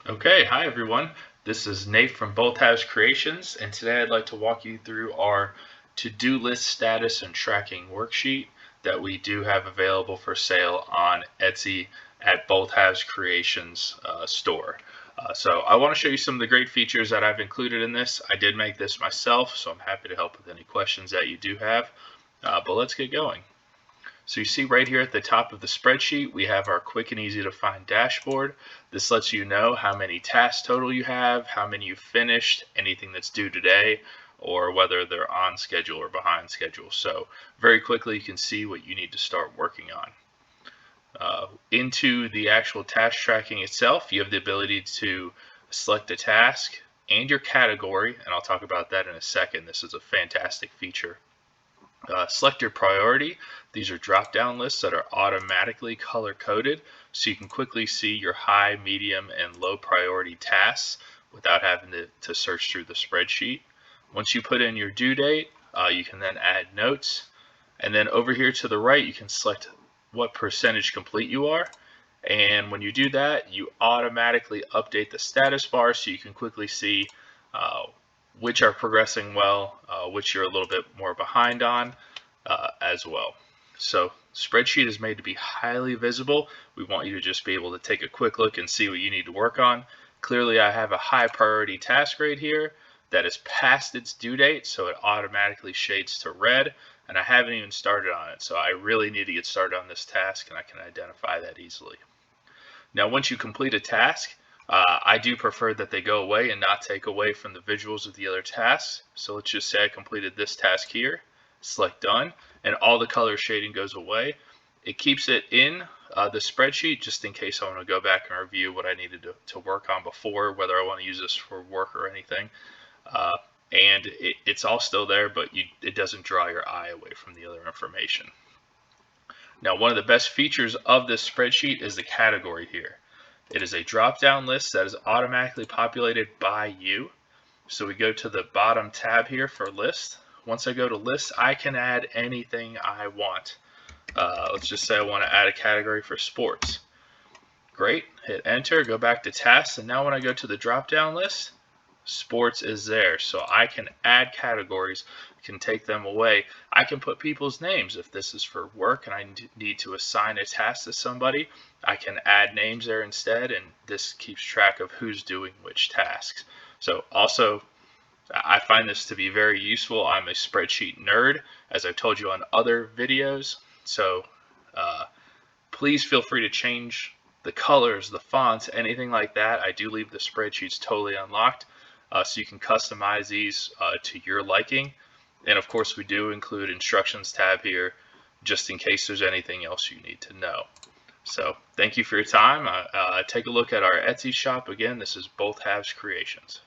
Okay, hi everyone. This is Nate from Both Halves Creations, and today I'd like to walk you through our to-do list status and tracking worksheet that we do have available for sale on Etsy at Both Halves Creations store. So I want to show you some of the great features that I've included in this. I did make this myself, so I'm happy to help with any questions that you do have. But let's get going. So you see right here at the top of the spreadsheet, we have our quick and easy to find dashboard. This lets you know how many tasks total you have, how many you've finished, anything that's due today, or whether they're on schedule or behind schedule. So very quickly you can see what you need to start working on. Into the actual task tracking itself, you have the ability to select a task and your category, and I'll talk about that in a second. This is a fantastic feature. Select your priority. These are drop-down lists that are automatically color-coded, so you can quickly see your high, medium, and low priority tasks without having to search through the spreadsheet. Once you put in your due date, you can then add notes. And then over here to the right, you can select what percentage complete you are. And when you do that, you automatically update the status bar so you can quickly see which are progressing well, which you're a little bit more behind on as well. So spreadsheet is made to be highly visible. We want you to just be able to take a quick look and see what you need to work on. Clearly I have a high priority task right here that is past its due date, so it automatically shades to red, and I haven't even started on it. So I really need to get started on this task, and I can identify that easily. Now once you complete a task, I do prefer that they go away and not take away from the visuals of the other tasks. So let's just say I completed this task here, select done, and all the color shading goes away. It keeps it in the spreadsheet just in case I want to go back and review what I needed to work on before, whether I want to use this for work or anything. And it's all still there, but it doesn't draw your eye away from the other information. Now, one of the best features of this spreadsheet is the category here. It is a drop-down list that is automatically populated by you. So we go to the bottom tab here for list. Once I go to list, I can add anything I want. Let's just say I want to add a category for sports. Great, hit enter, go back to tasks, and now when I go to the drop-down list, sports is there. So I can add categories, can take them away. I can put people's names if this is for work and I need to assign a task to somebody. I can add names there instead, and this keeps track of who's doing which tasks. So also, I find this to be very useful. I'm a spreadsheet nerd, as I've told you on other videos. So please feel free to change the colors, the fonts, anything like that. I do leave the spreadsheets totally unlocked. So you can customize these to your liking. And of course we do include instructions tab here just in case there's anything else you need to know. So thank you for your time. Take a look at our Etsy shop. Again, this is Both Halves Creations.